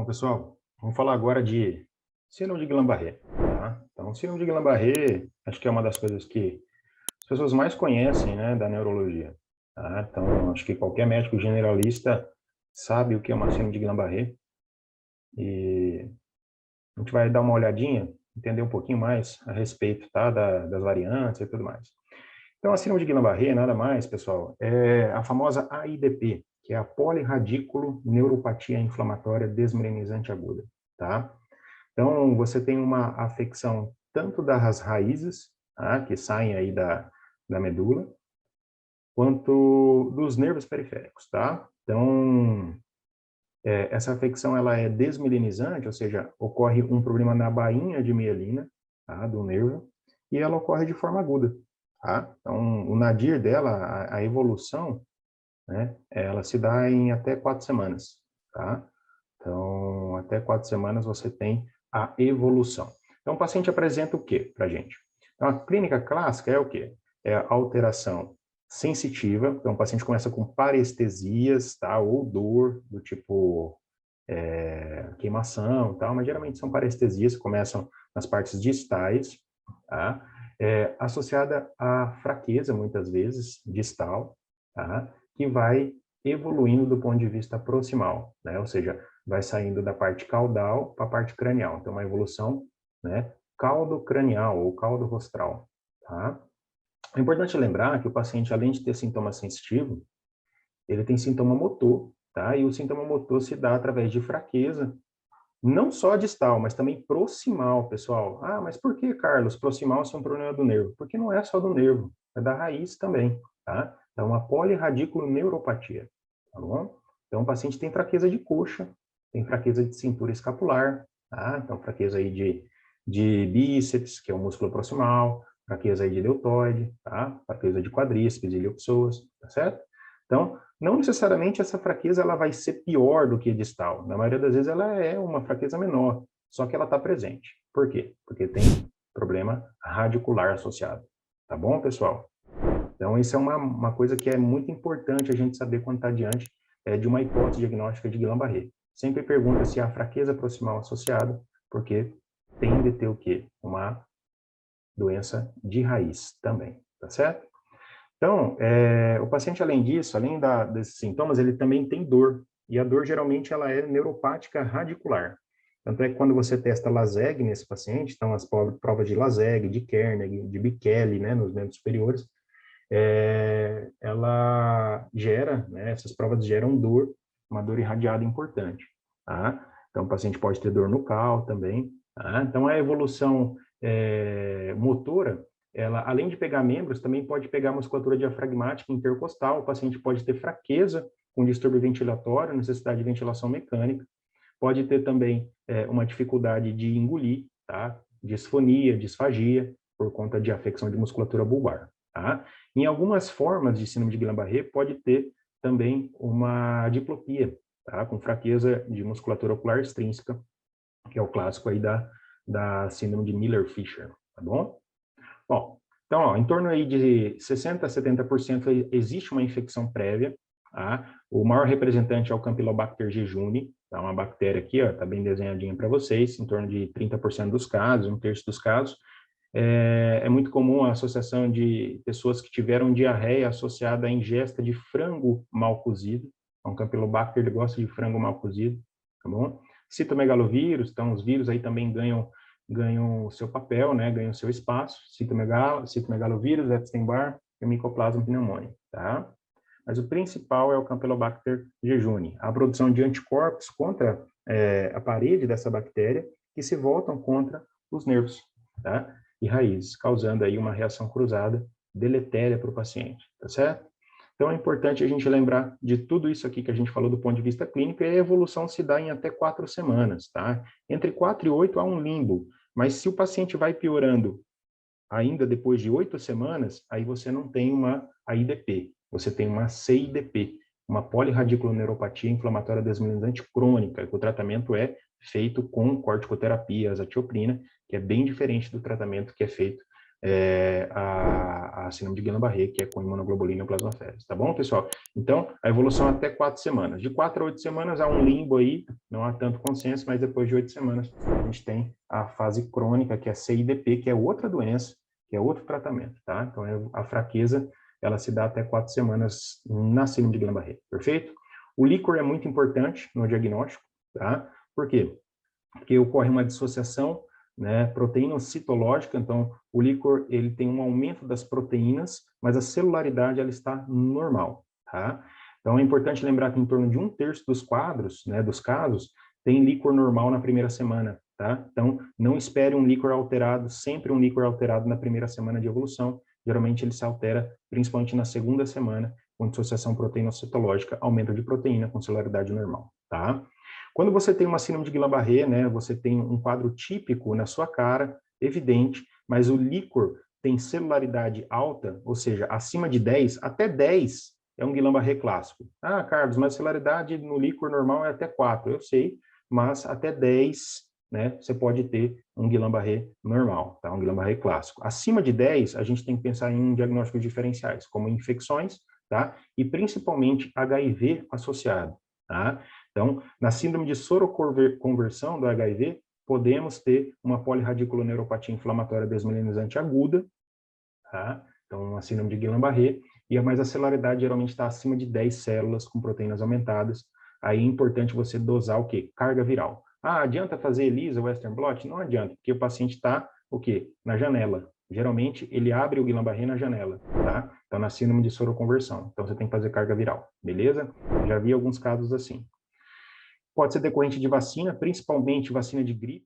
Pessoal, vamos falar agora de síndrome de Guillain-Barré, tá? Então, síndrome de Guillain-Barré, acho que é uma das coisas que as pessoas mais conhecem, né, da neurologia, tá? Então, acho que qualquer médico generalista sabe o que é uma síndrome de Guillain-Barré e a gente vai dar uma olhadinha, entender um pouquinho mais a respeito, tá, das variantes e tudo mais. Então, a síndrome de Guillain-Barré, nada mais, pessoal, é a famosa AIDP, que é a polirradículo neuropatia inflamatória desmielinizante aguda, tá? Então, você tem uma afecção tanto das raízes, tá, que saem aí da medula, quanto dos nervos periféricos, tá? Então, essa afecção ela é desmielinizante, ou seja, ocorre um problema na bainha de mielina, tá, do nervo, e ela ocorre de forma aguda, tá? Então, o nadir dela, a evolução, né, ela se dá em até 4 semanas, tá? Então, até 4 semanas você tem a evolução. Então, o paciente apresenta o que para a gente? Então, a clínica clássica é o quê? É a alteração sensitiva. Então, o paciente começa com parestesias, tá? Ou dor, do tipo queimação e tal, mas geralmente são parestesias que começam nas partes distais, tá? Associada à fraqueza, muitas vezes, distal, tá? Que vai evoluindo do ponto de vista proximal, né? Ou seja, vai saindo da parte caudal para a parte cranial. Então, uma evolução, né, caldo-cranial ou caldo-rostral, tá? É importante lembrar que o paciente, além de ter sintoma sensitivo, ele tem sintoma motor, tá? E o sintoma motor se dá através de fraqueza, não só distal, mas também proximal, pessoal. Ah, mas por que, Carlos, proximal se é um problema do nervo? Porque não é só do nervo, é da raiz também, tá? Então, uma polirradículo neuropatia, tá bom? Então, o paciente tem fraqueza de coxa, tem fraqueza de cintura escapular, tá? Então, fraqueza aí de bíceps, que é o músculo proximal, fraqueza aí de deltoide, tá? Fraqueza de quadríceps, iliopsoas, tá certo? Então, não necessariamente essa fraqueza ela vai ser pior do que distal. Na maioria das vezes ela é uma fraqueza menor, só que ela está presente. Por quê? Porque tem problema radicular associado. Tá bom, pessoal? Então, isso é uma coisa que é muito importante a gente saber quando está diante de uma hipótese diagnóstica de Guillain-Barré. Sempre pergunta se há fraqueza proximal associada, porque tem de ter o quê? Uma doença de raiz também, tá certo? Então, o paciente, além disso, além desses sintomas, ele também tem dor. E a dor, geralmente, ela é neuropática radicular. Tanto é que quando você testa LASEG nesse paciente, então as provas de LASEG, de Kernig, de Bichelli, né, nos membros superiores, ela gera, né, essas provas geram dor, uma dor irradiada importante, tá? Então, o paciente pode ter dor no cal também, tá? Então, a evolução motora, ela, além de pegar membros, também pode pegar musculatura diafragmática intercostal, o paciente pode ter fraqueza com distúrbio ventilatório, necessidade de ventilação mecânica, pode ter também uma dificuldade de engolir, tá? Disfonia, disfagia, por conta de afecção de musculatura bulbar, tá? Em algumas formas de síndrome de Guillain-Barré, pode ter também uma diplopia, tá? Com fraqueza de musculatura ocular extrínseca, que é o clássico aí da síndrome de Miller-Fisher, tá bom? Bom, então, ó, em torno aí de 60% a 70% existe uma infecção prévia, tá? O maior representante é o Campylobacter jejuni, tá? Uma bactéria aqui, ó, tá bem desenhadinha para vocês, em torno de 30% dos casos, um terço dos casos. É muito comum a associação de pessoas que tiveram diarreia associada à ingesta de frango mal cozido. Então, o Campylobacter ele gosta de frango mal cozido, tá bom? Citomegalovírus, então os vírus aí também ganham o seu papel, né? Ganham o seu espaço. Citomegalovírus, Epstein-Barr e o Mycoplasma pneumoniae, tá? Mas o principal é o Campylobacter jejuni, a produção de anticorpos contra a parede dessa bactéria que se voltam contra os nervos, tá? E raízes, causando aí uma reação cruzada deletéria para o paciente, tá certo? Então é importante a gente lembrar de tudo isso aqui que a gente falou do ponto de vista clínico, e a evolução se dá em até 4 semanas, tá? Entre 4 e 8 há um limbo, mas se o paciente vai piorando ainda depois de 8 semanas, aí você não tem uma AIDP, você tem uma CIDP, uma polirradiculoneuropatia inflamatória desmielinizante crônica, que o tratamento é feito com corticoterapia, azatioprina, que é bem diferente do tratamento que é feito a síndrome de Guillain-Barré, que é com imunoglobulina plasmaféresis, tá bom, pessoal? Então, a evolução até 4 semanas. De 4 a 8 semanas há um limbo aí, não há tanto consenso, mas depois de 8 semanas a gente tem a fase crônica, que é CIDP, que é outra doença, que é outro tratamento, tá? Então, a fraqueza, ela se dá até 4 semanas na síndrome de Guillain-Barré, perfeito? O líquor é muito importante no diagnóstico, tá? Por quê? Porque ocorre uma dissociação, né, proteína citológica, então o líquor ele tem um aumento das proteínas, mas a celularidade ela está normal, tá? Então é importante lembrar que em torno de 1/3 dos quadros, né, dos casos, tem líquor normal na primeira semana, tá? Então não espere um líquor alterado, sempre um líquor alterado na primeira semana de evolução, geralmente ele se altera principalmente na segunda semana, com dissociação proteína-citológica, aumento de proteína com celularidade normal, tá? Quando você tem uma síndrome de Guillain-Barré, né, você tem um quadro típico na sua cara, evidente, mas o líquor tem celularidade alta, ou seja, acima de 10, até 10 é um Guillain-Barré clássico. Ah, Carlos, mas a celularidade no líquor normal é até 4, eu sei, mas até 10, né, você pode ter um Guillain-Barré normal, tá? Um Guillain-Barré clássico. Acima de 10, a gente tem que pensar em diagnósticos diferenciais, como infecções, tá? E principalmente HIV associado, tá? Então, na síndrome de soroconversão do HIV, podemos ter uma polirradiculoneuropatia inflamatória desmielinizante aguda, tá? Então, uma síndrome de Guillain-Barré, mas a celularidade geralmente está acima de 10 células com proteínas aumentadas. Aí é importante você dosar o quê? Carga viral. Ah, adianta fazer ELISA, Western blot? Não adianta, porque o paciente está, o quê? Na janela. Geralmente, ele abre o Guillain-Barré na janela, tá? Então, na síndrome de soroconversão. Então, você tem que fazer carga viral, beleza? Já vi alguns casos assim. Pode ser decorrente de vacina, principalmente vacina de gripe.